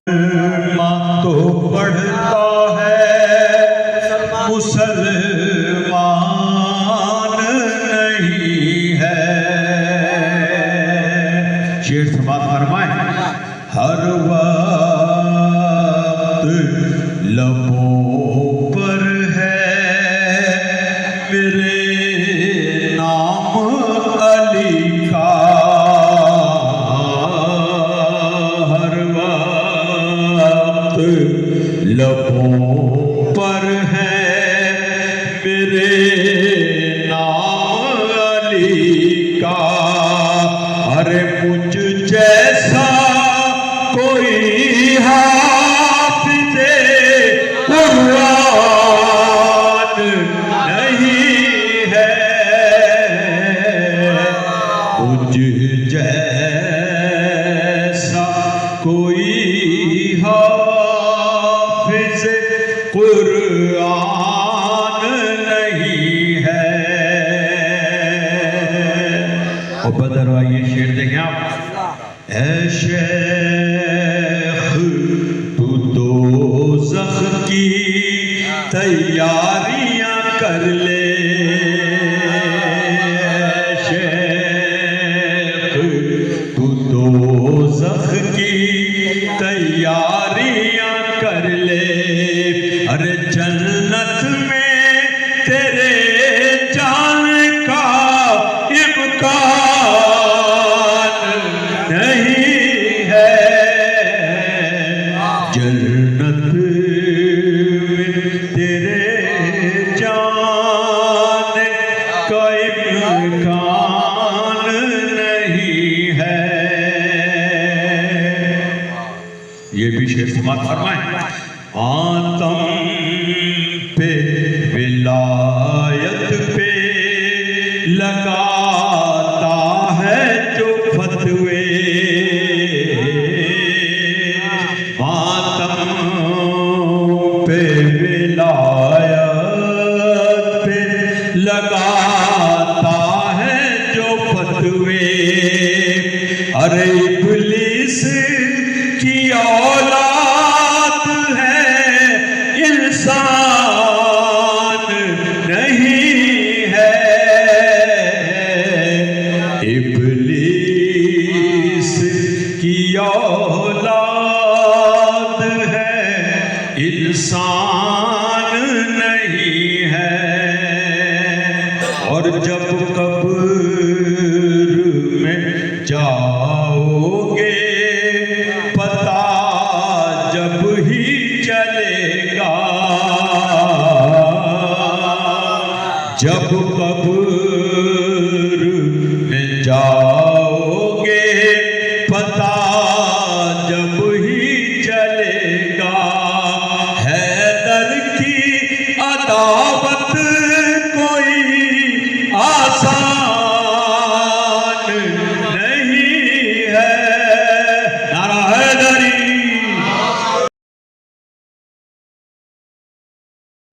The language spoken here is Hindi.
मुसलमान तो पढ़ता है, मुसलमान नहीं है। शेर समाप्त फरमाए। हर वक्त लबों पर है मेरे नाम अली का, लबों पर है मेरे नाम अली का। अरे मुझ जैसा कोई हाफिज़े कुरान नहीं है, मुझ जैसा कोई कुरान नहीं है। और बदरवा ये शेर देखें आप। ऐ शेख तू दोज़ख की तैयारियां कर ले, शेख तू दोज़ख की तैयारियां कर ले। अरे जन्नत में तेरे जाने का इम्कान नहीं है, जन्नत में तेरे जाने का इम्कान नहीं है। ये भी शेर समाप्त फरमाएं। आतम पे विलायत पे लगाता है जो फतवे, आतम पे विलायत पे लगाता है जो फतवे। अरे इब्लीस की औलाद इंसान नहीं है, इब्लीस की औलाद है, इंसान नहीं है। और जब कब्र में जाओगे पता जब ही चलेगा, जब कब्र